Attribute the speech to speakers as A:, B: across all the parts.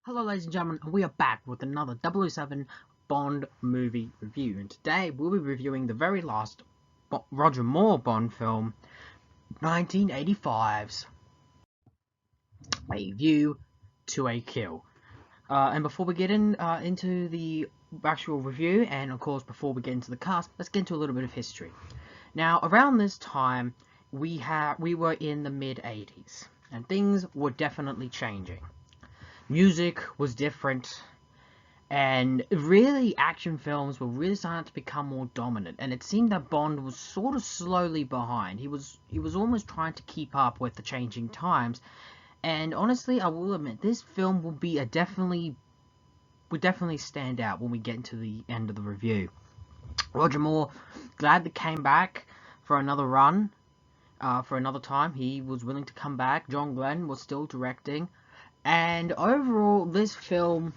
A: Hello ladies and gentlemen, and we are back with another 007 Bond movie review, and today we'll be reviewing the very last Roger Moore Bond film, 1985's A View to a Kill. And before we get into the actual review, and of course before we get into the cast, let's get into a little bit of history. Now, around this time, we were in the mid-80s, and things were definitely changing. Music was different, and really action films were really starting to become more dominant, and it seemed that Bond was sort of slowly behind. He was almost trying to keep up with the changing times, and honestly, I will admit, this film will be would definitely stand out when we get into the end of the review. Roger Moore, glad that came back for another run, for another time. He was willing to come back. John Glenn was still directing. And overall, this film,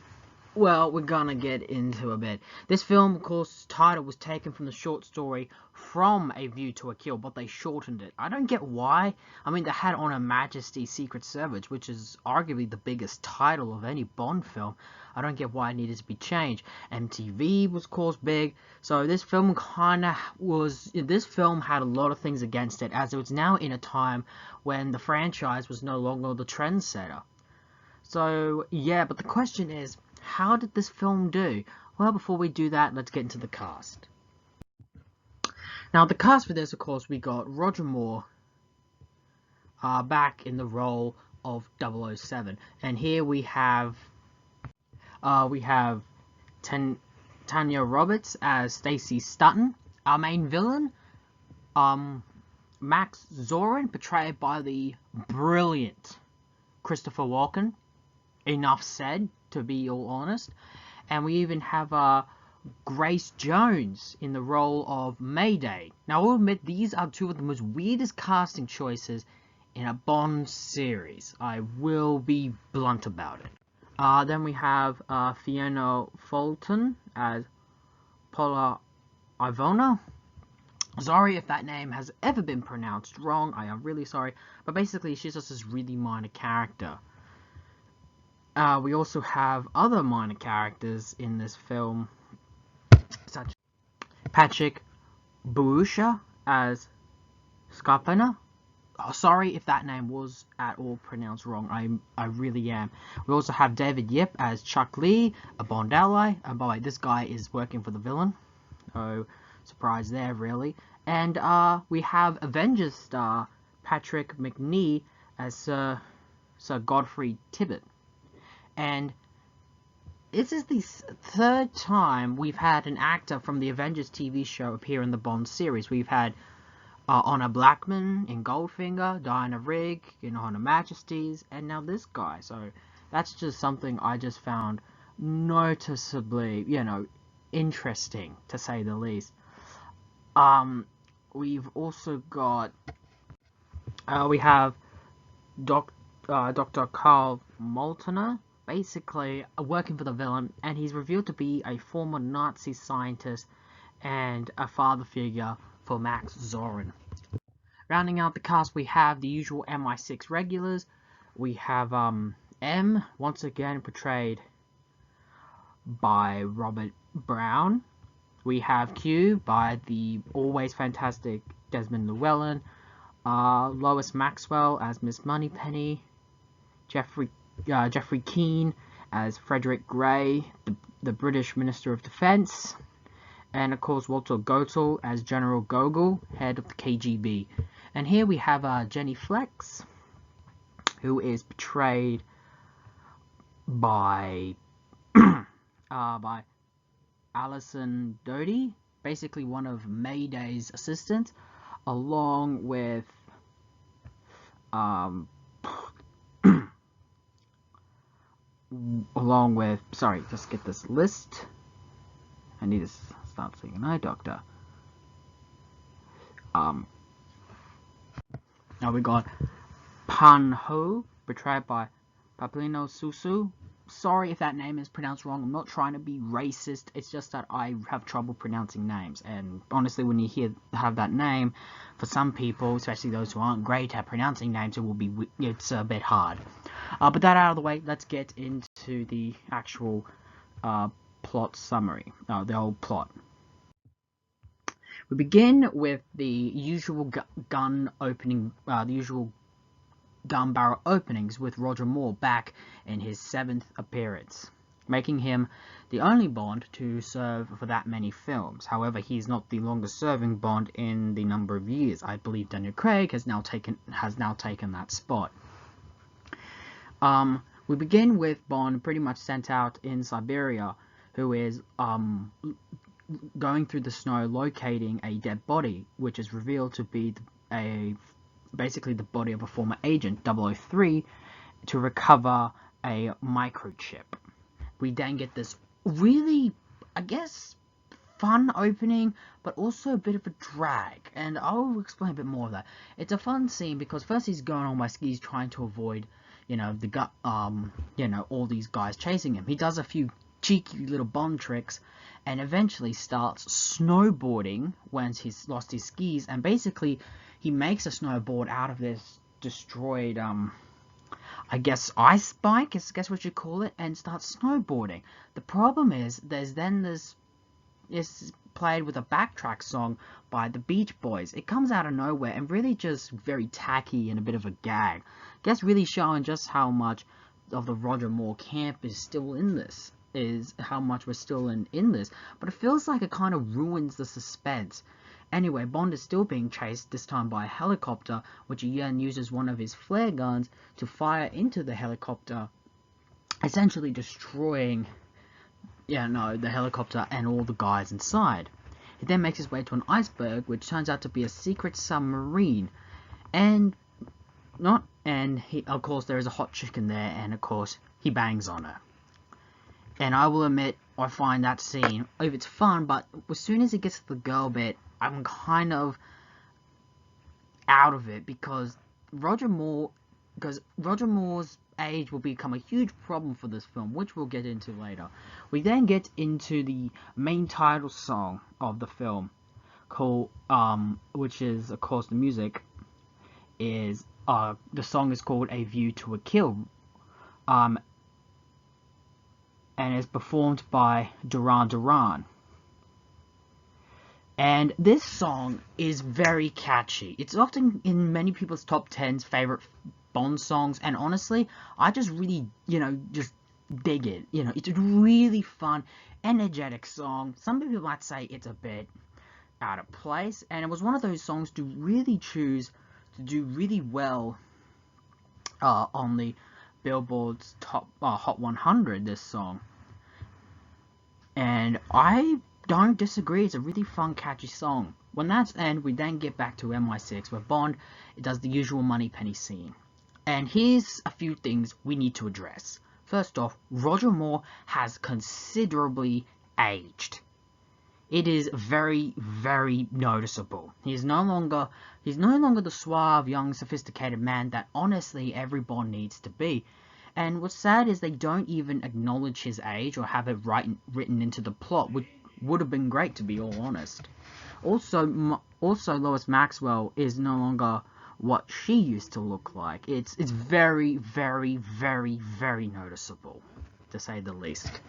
A: well, we're gonna get into a bit. This film, of course, title was taken from the short story From A View to a Kill, but they shortened it. I don't get why. I mean, they had On Her Majesty's Secret Service, which is arguably the biggest title of any Bond film. I don't get why it needed to be changed. MTV was, of course, big, so this film this film had a lot of things against it, as it was now in a time when the franchise was no longer the trendsetter. So, yeah, but the question is, how did this film do? Well, before we do that, let's get into the cast. Now, the cast for this, of course, we got Roger Moore back in the role of 007. And here we have Tanya Roberts as Stacey Stutton. Our main villain, Max Zorin, portrayed by the brilliant Christopher Walken. Enough said, to be all honest. And we even have Grace Jones in the role of Mayday. Now, I'll admit, these are two of the most weirdest casting choices in a Bond series. I will be blunt about it. Then we have Fiona Fulton as Paula Ivona. Sorry if that name has ever been pronounced wrong, I am really sorry. But basically, she's just this really minor character. We also have other minor characters in this film, such as Patrick Boucher as Scarpina. Oh, sorry if that name was at all pronounced wrong, I really am. We also have David Yip as Chuck Lee, a Bond ally. And by the way, this guy is working for the villain. Oh, surprise there, really. And we have Avengers star Patrick Macnee as Sir Godfrey Tibbett. And this is the third time we've had an actor from the Avengers TV show appear in the Bond series. We've had Honor Blackman in Goldfinger, Diana Rigg in On Her Majesty's, and now this guy. So that's just something I just found noticeably, interesting, to say the least. We've also got, we have Dr. Carl Moltener, basically working for the villain, and he's revealed to be a former Nazi scientist and a father figure for Max Zorin. Rounding out the cast, we have the usual MI6 regulars. We have M, once again portrayed by Robert Brown. We have Q by the always fantastic Desmond Llewellyn. Lois Maxwell as Miss Moneypenny. Jeffrey Keane as Frederick Gray, the British Minister of Defense, and of course Walter Gotel as General Gogol, head of the KGB. And here we have Jenny Flex, who is portrayed by by Alison Doty, basically one of Mayday's assistants, along with sorry, just get this list. I need to start seeing an eye doctor. Now we got Pan Ho, portrayed by Paplino Susu. Sorry if that name is pronounced wrong. I'm not trying to be racist. It's just that I have trouble pronouncing names. And honestly, when you have that name, for some people, especially those who aren't great at pronouncing names, it's a bit hard. But that out of the way, let's get into to the actual plot summary, the whole plot. We begin with the usual gun opening, the usual gun barrel openings with Roger Moore back in his 7th appearance, making him the only Bond to serve for that many films. However, he's not the longest serving Bond in the number of years. I believe Daniel Craig has now taken that spot. We begin with Bond pretty much sent out in Siberia, who is going through the snow locating a dead body, which is revealed to be basically the body of a former agent, 003, to recover a microchip. We then get this really, I guess, fun opening, but also a bit of a drag, and I'll explain a bit more of that. It's a fun scene because first he's going on by skis trying to avoid, all these guys chasing him. He does a few cheeky little Bond tricks, and eventually starts snowboarding once he's lost his skis, and basically he makes a snowboard out of this destroyed, I guess ice bike, I guess what you call it, and starts snowboarding. The problem is, it's played with a backtrack song by the Beach Boys. It comes out of nowhere and really just very tacky and a bit of a gag. I guess really showing just how much of the Roger Moore camp is still in this. Is how much we're still in this, but it feels like it kind of ruins the suspense. Anyway, Bond is still being chased, this time by a helicopter, which he then uses one of his flare guns to fire into the helicopter, essentially destroying, the helicopter and all the guys inside. He then makes his way to an iceberg, which turns out to be a secret submarine, of course there is a hot chick in there, and of course he bangs on her. And I will admit, I find that scene, it's fun, but as soon as it gets to the girl bit, I'm kind of out of it, because Roger Moore's age will become a huge problem for this film, which we'll get into later. We then get into the main title song of the film, called, which is, of course, the music is, the song is called A View to a Kill, and is performed by Duran Duran. And this song is very catchy. It's often in many people's top 10's favorite Bond songs, and honestly, I just really, just dig it. It's a really fun, energetic song. Some people might say it's a bit out of place, and it was one of those songs to really choose to do really well on the Billboard's top Hot 100, this song. And I don't disagree, it's a really fun, catchy song. When that's end, we then get back to MI6, where Bond does the usual Moneypenny scene. And here's a few things we need to address. First off, Roger Moore has considerably aged. It is very, very noticeable. He's no longer the suave, young, sophisticated man that honestly every Bond needs to be. And what's sad is they don't even acknowledge his age or have it written into the plot, which would have been great, to be all honest. Also, Lois Maxwell is no longer what she used to look like. It's very, very, very, very noticeable, to say the least.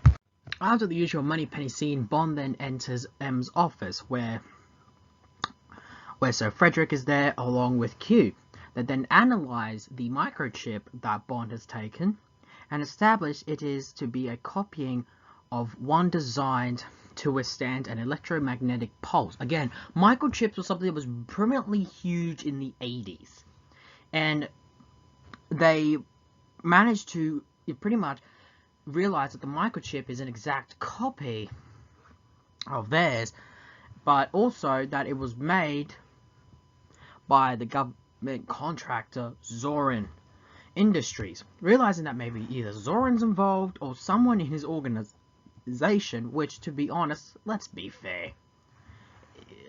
A: After the usual Moneypenny scene, Bond then enters M's office, where Sir Frederick is there along with Q. They then analyze the microchip that Bond has taken and establish it is to be a copying of one designed to withstand an electromagnetic pulse. Again, microchips was something that was permanently huge in the 80s. And they managed to pretty much realize that the microchip is an exact copy of theirs, but also that it was made by the government contractor Zorin Industries. Realizing that maybe either Zorin's involved or someone in his organization, which, to be honest, let's be fair,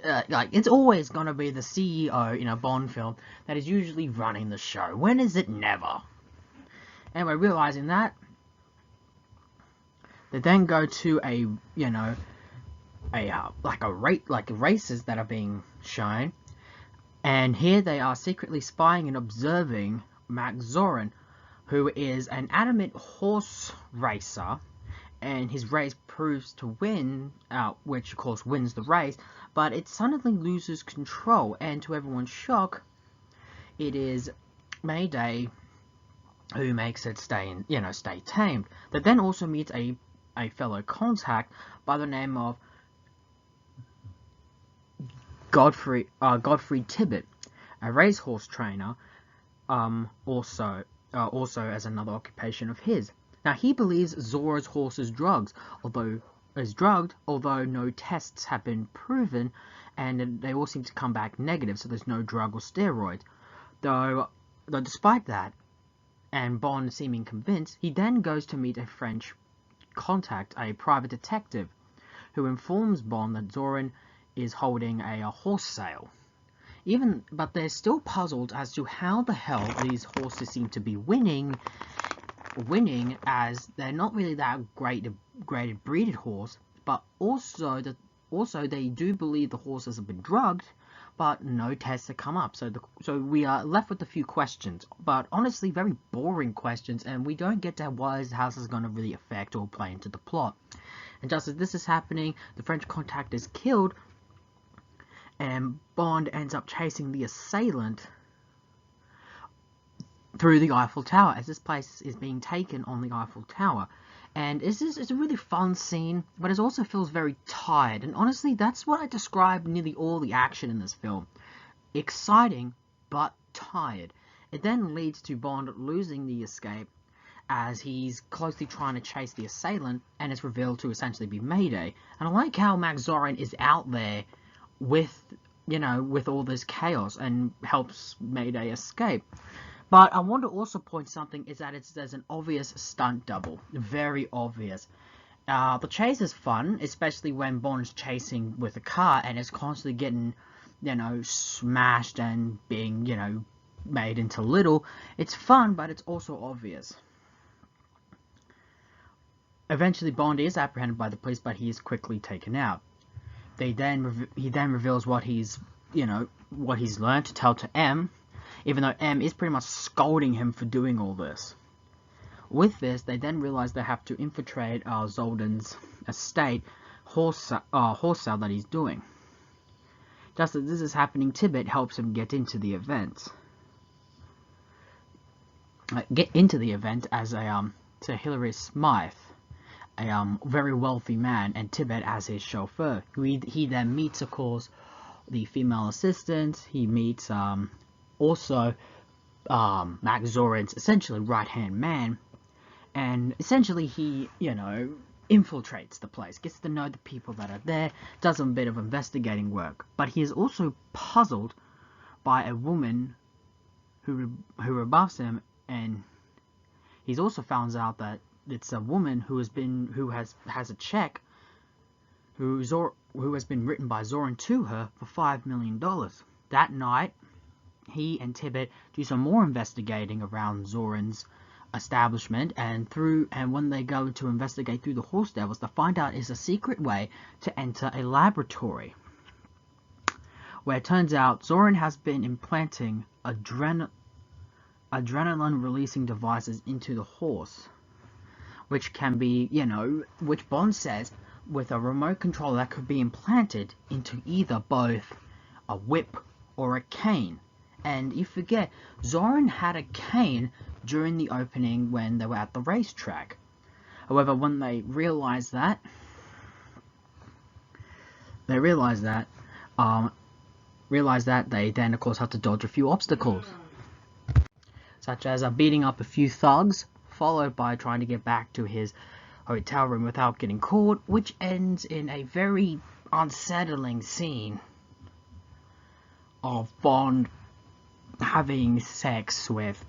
A: it's always gonna be the CEO in a Bond film that is usually running the show. When is it never? Anyway, realizing that, they then go to races that are being shown, and here they are secretly spying and observing Max Zorin, who is an adamant horse racer, and his race proves to win, which of course wins the race, but it suddenly loses control, and to everyone's shock, it is Mayday who makes it stay tamed. They then also meets a fellow contact by the name of Godfrey Tibbett, a racehorse trainer, also as another occupation of his. Now he believes Zorro's horse is drugged, although no tests have been proven, and they all seem to come back negative, so there's no drug or steroid. Though despite that, and Bond seeming convinced, he then goes to meet a French contact, a private detective, who informs Bond that Zorin is holding a horse sale. But they're still puzzled as to how the hell these horses seem to be winning, as they're not really that graded breeded horse, but also they do believe the horses have been drugged, but no tests have come up. So we are left with a few questions, but honestly very boring questions, and we don't get to how this is going to really affect or play into the plot. And just as this is happening, the French contact is killed, and Bond ends up chasing the assailant through the Eiffel Tower, as this place is being taken on the Eiffel Tower. And it's a really fun scene, but it also feels very tired. And honestly, that's what I describe nearly all the action in this film. Exciting, but tired. It then leads to Bond losing the escape, as he's closely trying to chase the assailant, and it's revealed to essentially be Mayday. And I like how Max Zorin is out there with all this chaos and helps Mayday escape. But I want to also point something, is that there's an obvious stunt double. Very obvious. The chase is fun, especially when Bond's chasing with a car and is constantly getting, smashed and being, made into little. It's fun, but it's also obvious. Eventually, Bond is apprehended by the police, but he is quickly taken out. He then reveals what he's learned to tell to M, even though M is pretty much scolding him for doing all this. With this, they then realize they have to infiltrate Zoldan's estate horse sale that he's doing. Just as this is happening, Tibbett helps him get into the event. As to Hilary Smythe, a very wealthy man, and Tibbett as his chauffeur. He then meets, of course, the female assistant. He meets also Max Zorin's essentially right-hand man, and essentially he infiltrates the place, gets to know the people that are there, does a bit of investigating work. But he is also puzzled by a woman who rebuffs him, and he's also found out that it's a woman who has a check who has been written by Zorin to her for $5 million. That night, he and Tibbett do some more investigating around Zorin's establishment, and when they go to investigate through the horse stables, they find out is a secret way to enter a laboratory, where it turns out Zorin has been implanting adrenaline-releasing devices into the horse, which can be, which Bond says, with a remote control that could be implanted into either both a whip or a cane. And you forget, Zorin had a cane during the opening when they were at the racetrack. However, when they realized that, they then, of course, have to dodge a few obstacles, such as beating up a few thugs, followed by trying to get back to his hotel room without getting caught, which ends in a very unsettling scene of Bond having sex with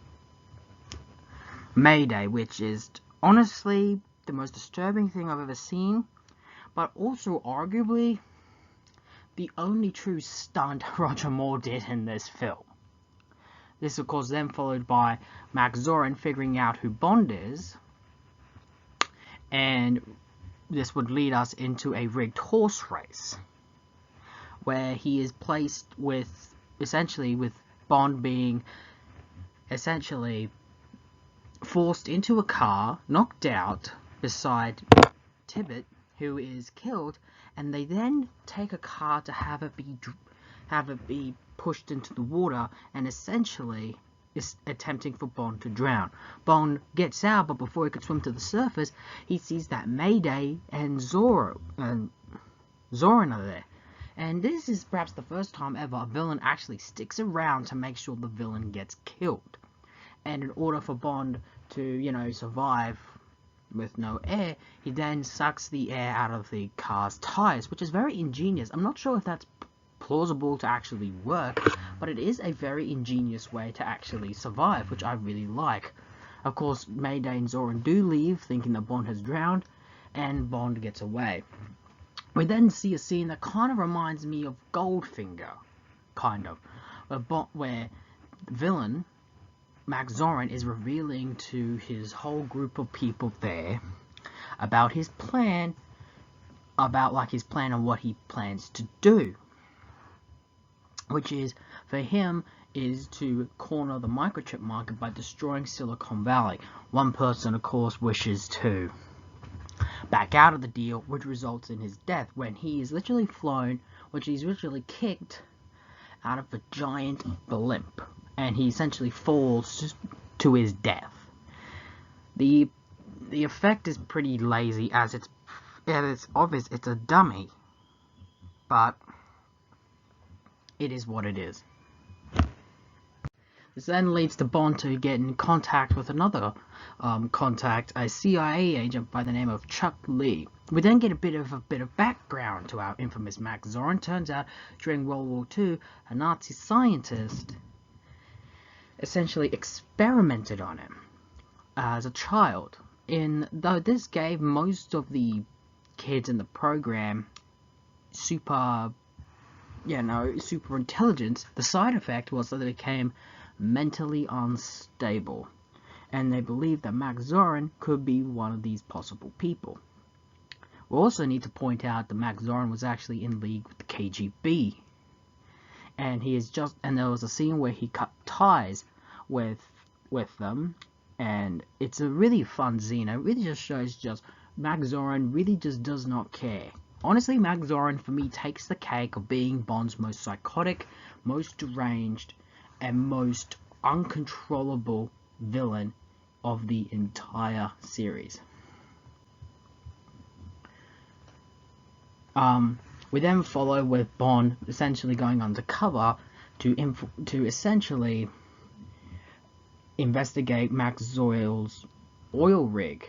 A: Mayday, which is honestly the most disturbing thing I've ever seen, but also arguably the only true stunt Roger Moore did in this film. This, of course, then followed by Max Zorin figuring out who Bond is, and this would lead us into a rigged horse race, where he is placed with Bond being essentially forced into a car, knocked out beside Tibbet, who is killed, and they then take a car to have it be pushed into the water, and essentially is attempting for Bond to drown. Bond gets out, but before he could swim to the surface, he sees that Mayday and Zorin are there. And this is perhaps the first time ever a villain actually sticks around to make sure the villain gets killed. And in order for Bond to, survive with no air, he then sucks the air out of the car's tires, which is very ingenious. I'm not sure if that's plausible to actually work, but it is a very ingenious way to actually survive, which I really like. Of course, Mayday and Zorin do leave, thinking that Bond has drowned, and Bond gets away. We then see a scene that kind of reminds me of Goldfinger, where the villain, Max Zorin, is revealing to his whole group of people there about his plan, on what he plans to do, which is, for him, is to corner the microchip market by destroying Silicon Valley. One person, of course, wishes to back out of the deal, which results in his death when he is literally kicked out of a giant blimp, and he essentially falls to his death. The effect is pretty lazy, as it's obvious it's a dummy, but it is what it is. This then leads to Bond to get in contact with another a CIA agent by the name of Chuck Lee. We then get a bit of background to our infamous Max Zorin. Turns out, during World War II, a Nazi scientist essentially experimented on him as a child. Though this gave most of the kids in the program super intelligence, the side effect was that they became mentally unstable, and they believed that Max Zorin could be one of these possible people. We also need to point out that Max Zorin was actually in league with the KGB, and there was a scene where he cut ties with them, and it's a really fun scene. It really just shows Max Zorin really just does not care. Honestly, Max Zorin for me takes the cake of being Bond's most psychotic, most deranged, and most uncontrollable villain of the entire series. We then follow with Bond essentially going undercover to essentially investigate Max Zoil's oil rig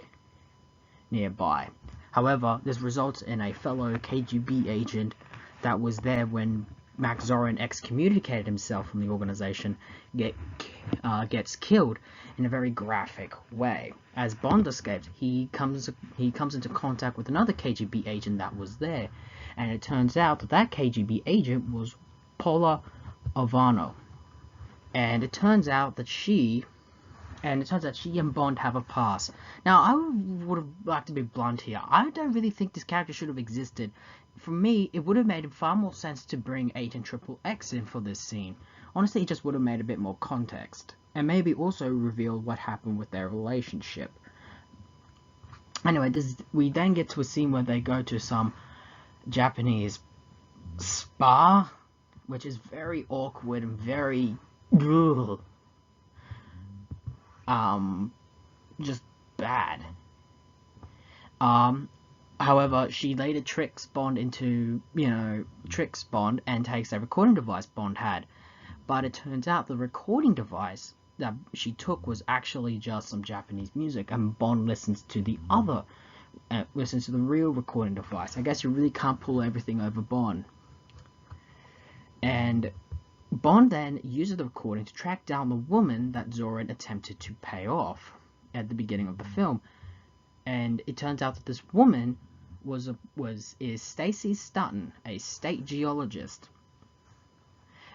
A: nearby. However, this results in a fellow KGB agent that was there when Max Zorin excommunicated himself from the organization gets killed in a very graphic way. As Bond escapes, he comes into contact with another KGB agent that was there, and it turns out that KGB agent was Paula Ivano, and it turns out that she and Bond have a past. Now, I would have liked to be blunt here. I don't really think this character should have existed. For me, it would have made far more sense to bring Agent XXX in for this scene. Honestly, it just would have made a bit more context, and maybe also revealed what happened with their relationship. Anyway, we then get to a scene where they go to some Japanese spa, which is very awkward and very just bad. However, she later tricks Bond and takes a recording device Bond had. But it turns out the recording device that she took was actually just some Japanese music, and Bond listens to the real recording device. I guess you really can't pull everything over Bond. And Bond then uses the recording to track down the woman that Zorin attempted to pay off at the beginning of the film. And it turns out that this woman is Stacy Stutton, a state geologist.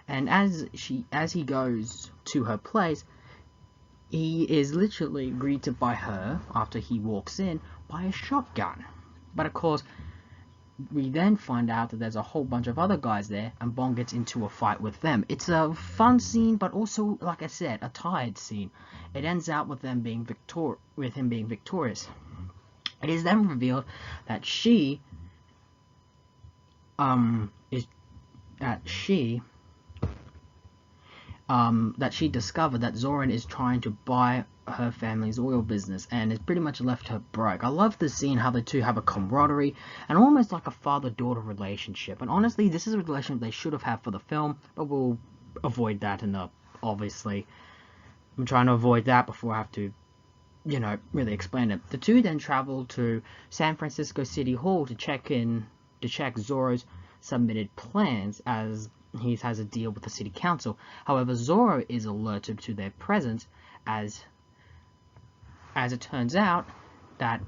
A: And as he goes to her place, he is literally greeted by her, after he walks in, by a shotgun. But of course, we then find out that there's a whole bunch of other guys there, and Bond gets into a fight with them. It's a fun scene, but also, like I said, a tired scene. It ends out with them being with him being victorious. It is then revealed that she discovered that Zorin is trying to buy her family's oil business and has pretty much left her broke. I love the scene how the two have a camaraderie and almost like a father-daughter relationship. And honestly, this is a relationship they should have had for the film, but we'll avoid that obviously. I'm trying to avoid that before I have to, really explain it. The two then travel to San Francisco City Hall to check Zorro's submitted plans, as he has a deal with the city council. However, Zorro is alerted to their presence as it turns out that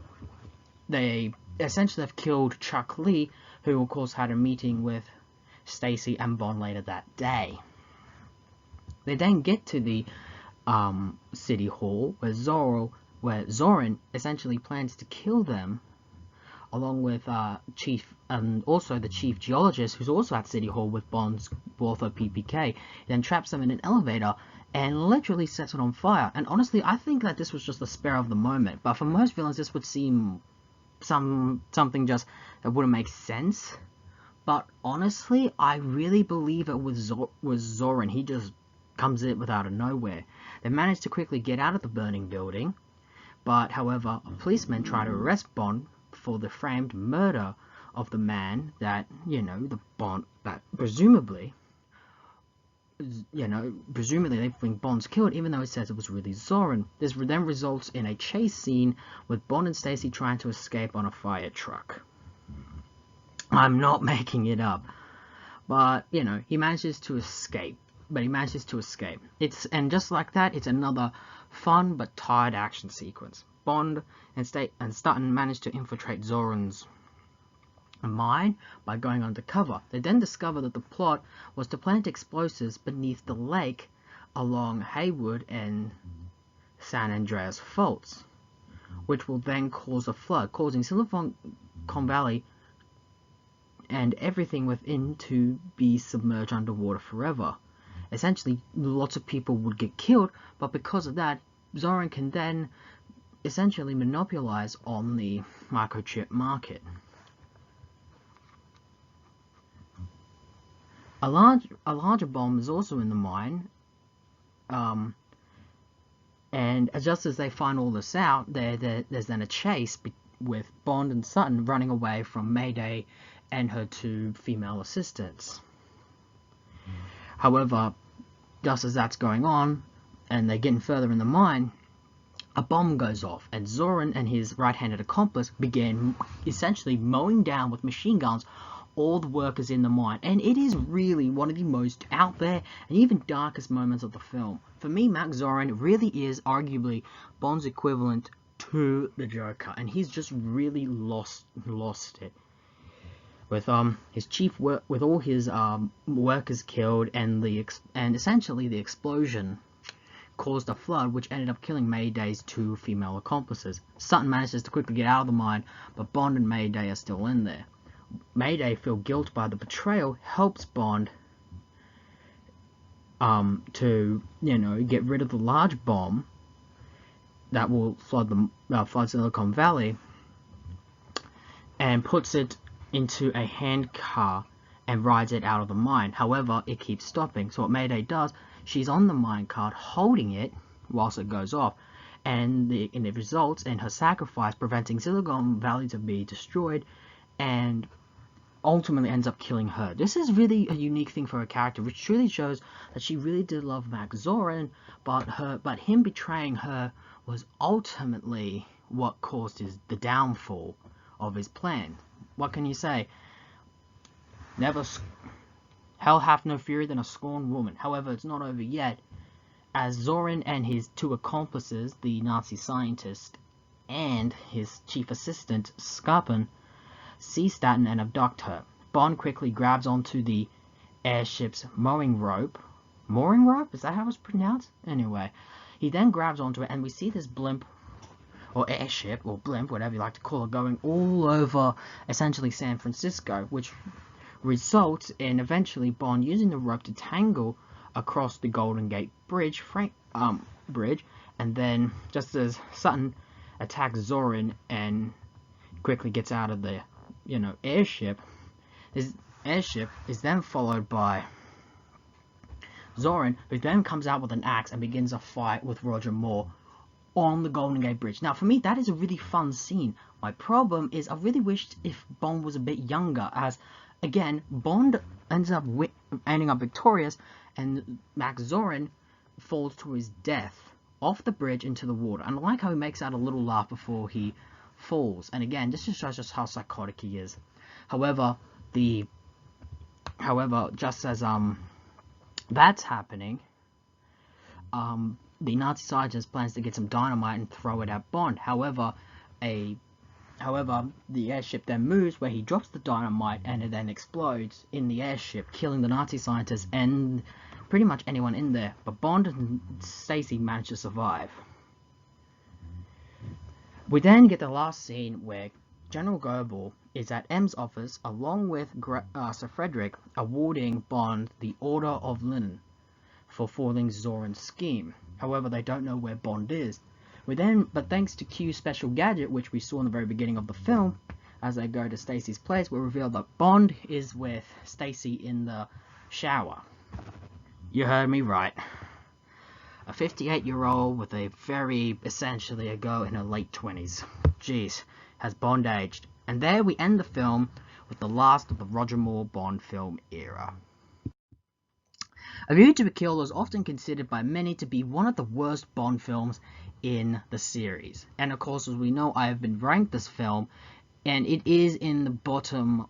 A: they essentially have killed Chuck Lee, who of course had a meeting with Stacy and Bond later that day. They then get to the city hall where Zorin essentially plans to kill them, along with Chief and also the chief geologist, who's also at City Hall with Bond's author PPK. He then traps them in an elevator and literally sets it on fire. And honestly, I think that this was just the spur of the moment. But for most villains, this would seem something just that wouldn't make sense. But honestly, I really believe it was Zorin. He just comes in out of nowhere. They manage to quickly get out of the burning building. But however, policemen try to arrest Bond for the framed murder of the man that, that presumably they think Bond's killed, even though it says it was really Zorin. This then results in a chase scene with Bond and Stacy trying to escape on a fire truck. I'm not making it up. But, he manages to escape. And just like that, it's another fun but tired action sequence. Bond and Stutton manage to infiltrate Zorin's mine by going undercover. They then discover that the plot was to plant explosives beneath the lake along Haywood and San Andreas faults, which will then cause a flood, causing Silicon Valley and everything within to be submerged underwater forever. Essentially, lots of people would get killed, but because of that, Zorin can then essentially monopolize on the microchip market. A larger bomb is also in the mine, and just as they find all this out, there's then a chase with Bond and Sutton running away from Mayday and her two female assistants. However, just as that's going on, and they're getting further in the mine, a bomb goes off, and Zorin and his right-handed accomplice begin essentially mowing down with machine guns all the workers in the mine. And it is really one of the most out there and even darkest moments of the film. For me, Max Zorin really is arguably Bond's equivalent to the Joker, and he's just really lost it. With his with all his workers killed, and essentially the explosion caused a flood which ended up killing Mayday's two female accomplices. Sutton manages to quickly get out of the mine, but Bond and Mayday are still in there. Mayday, feel guilt by the betrayal, helps Bond to get rid of the large bomb that will flood Silicon Valley, and puts it into a handcar and rides it out of the mine. However, it keeps stopping. So what Mayday does, she's on the minecart holding it whilst it goes off, and it results in her sacrifice preventing Silicon Valley to be destroyed, and ultimately ends up killing her. This is really a unique thing for her character, which truly shows that she really did love Max Zorin, but him betraying her was ultimately what caused the downfall of his plan. What can you say? Hell hath no fury than a scorned woman. However, it's not over yet, as Zorin and his two accomplices, the Nazi scientist and his chief assistant, Scarpin, see Stutton and abduct her. Bond quickly grabs onto the airship's mooring rope. Mooring rope? Is that how it's pronounced? Anyway, he then grabs onto it, and we see this blimp or airship, or blimp, whatever you like to call it, going all over essentially San Francisco, which results in eventually Bond using the rope to tangle across the Golden Gate Bridge, and then just as Sutton attacks Zorin and quickly gets out of the, airship, his airship is then followed by Zorin, who then comes out with an axe and begins a fight with Roger Moore on the Golden Gate Bridge. Now, for me, that is a really fun scene. My problem is I really wished if Bond was a bit younger, as, again, Bond ends up ending up victorious, and Max Zorin falls to his death off the bridge into the water. And I like how he makes out a little laugh before he falls. And again, this just shows us how psychotic he is. However, just as that's happening, the Nazi sergeant plans to get some dynamite and throw it at Bond. However, the airship then moves, where he drops the dynamite and it then explodes in the airship, killing the Nazi scientists and pretty much anyone in there. But Bond and Stacy manage to survive. We then get the last scene where General Goebel is at M's office along with Sir Frederick, awarding Bond the Order of Linen for foiling Zorin's scheme. However, they don't know where Bond is. But thanks to Q's special gadget, which we saw in the very beginning of the film, as they go to Stacy's place, we reveal that Bond is with Stacy in the shower. You heard me right. A 58-year-old with essentially a girl in her late 20s. Jeez, has Bond aged. And there we end the film with the last of the Roger Moore Bond film era. A View to a Kill is often considered by many to be one of the worst Bond films in the series. And of course, as we know, I have been ranked this film, and it is in the bottom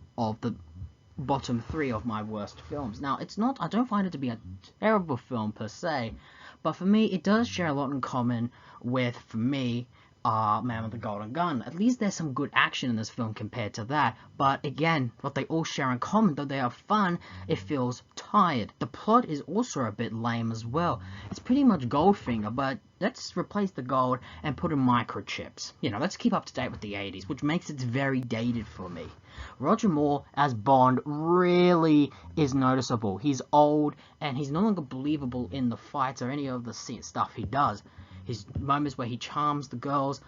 A: 3 of my worst films. Now, I don't find it to be a terrible film per se, but for me, it does share a lot in common with, for me, Man with the Golden Gun. At least there's some good action in this film compared to that, but again, what they all share in common, though they are fun, it feels tired. The plot is also a bit lame as well. It's pretty much Goldfinger, but let's replace the gold and put in microchips. Let's keep up to date with the 80s, which makes it very dated for me. Roger Moore as Bond really is noticeable. He's old, and he's no longer believable in the fights or any of the stuff he does. His moments where he charms the girls,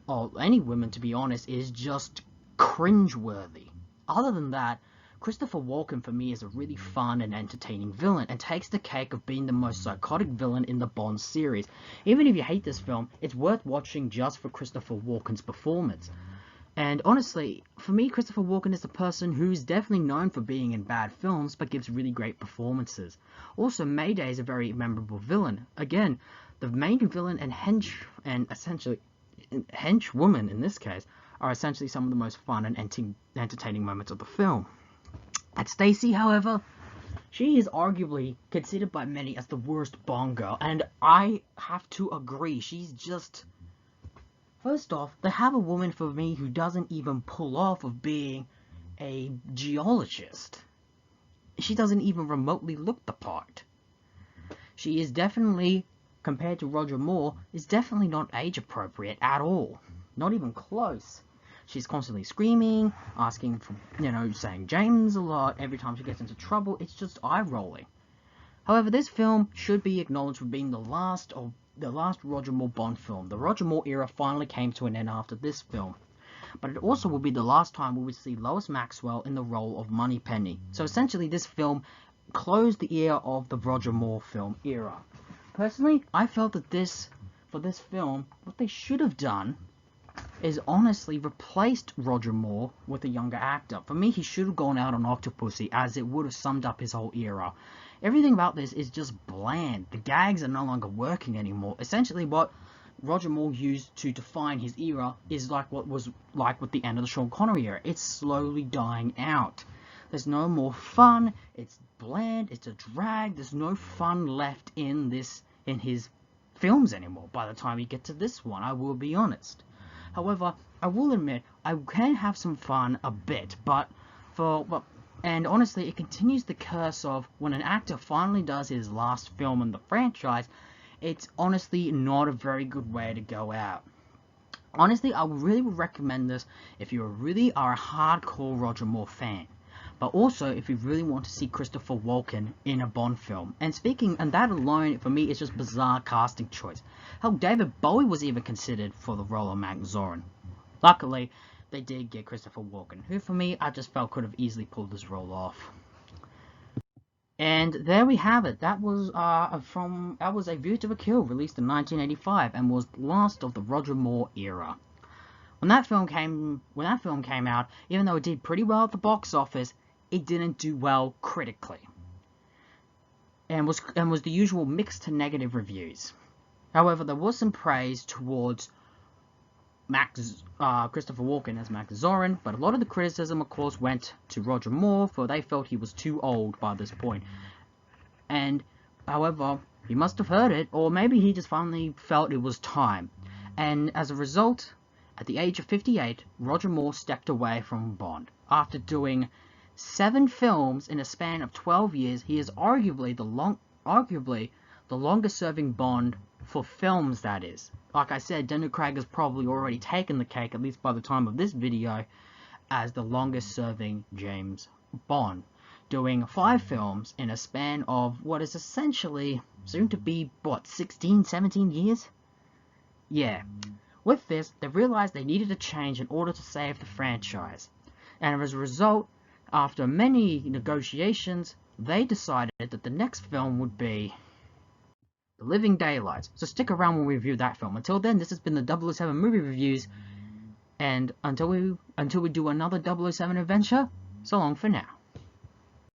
A: or any women to be honest, is just cringeworthy. Other than that, Christopher Walken for me is a really fun and entertaining villain, and takes the cake of being the most psychotic villain in the Bond series. Even if you hate this film, it's worth watching just for Christopher Walken's performance. And honestly, for me, Christopher Walken is a person who's definitely known for being in bad films, but gives really great performances. Also, Mayday is a very memorable villain. Again, the main villain and essentially henchwoman in this case are essentially some of the most fun and entertaining moments of the film. And Stacy, however, she is arguably considered by many as the worst Bond girl, and I have to agree. She's just... First off, they have a woman for me who doesn't even pull off of being a geologist. She doesn't even remotely look the part. She is definitely, compared to Roger Moore, is definitely not age appropriate at all. Not even close. She's constantly screaming, asking for, saying James a lot. Every time she gets into trouble, it's just eye-rolling. However, this film should be acknowledged for being the last Roger Moore Bond film. The Roger Moore era finally came to an end after this film. But it also will be the last time we would see Lois Maxwell in the role of Moneypenny. So essentially, this film closed the era of the Roger Moore film era. Personally, I felt that for this film, what they should have done is honestly replaced Roger Moore with a younger actor. For me, he should have gone out on Octopussy, as it would have summed up his whole era. Everything about this is just bland. The gags are no longer working anymore. Essentially, what Roger Moore used to define his era is like what was like with the end of the Sean Connery era. It's slowly dying out. There's no more fun. It's bland. It's a drag. There's no fun left in his films anymore. By the time you get to this one, I will be honest. However, I will admit I can have some fun a bit, and honestly, it continues the curse of when an actor finally does his last film in the franchise, it's honestly not a very good way to go out. Honestly, I really would recommend this if you really are a hardcore Roger Moore fan. But also, if you really want to see Christopher Walken in a Bond film. And that alone, for me, is just bizarre casting choice. Hell, David Bowie was even considered for the role of Max Zorin. Luckily, they did get Christopher Walken, who for me, I just felt could have easily pulled this role off. And there we have it. That was A View to a Kill, released in 1985, and was the last of the Roger Moore era. When that film came out, even though it did pretty well at the box office, it didn't do well critically, and was the usual mixed to negative reviews. However, there was some praise towards Christopher Walken as Max Zorin, but a lot of the criticism, of course, went to Roger Moore, for they felt he was too old by this point. And, however, he must have heard it, or maybe he just finally felt it was time. And as a result, at the age of 58, Roger Moore stepped away from Bond. After doing 7 films in a span of 12 years, he is arguably the longest-serving Bond for films, that is. Like I said, Daniel Craig has probably already taken the cake, at least by the time of this video, as the longest-serving James Bond, doing 5 films in a span of what is essentially soon to be, 16, 17 years? Yeah. With this, they realized they needed a change in order to save the franchise. And as a result, after many negotiations, they decided that the next film would be The Living Daylights. So stick around when we review that film. Until then, this has been the 007 movie reviews, and until we do another 007 adventure, so long for now.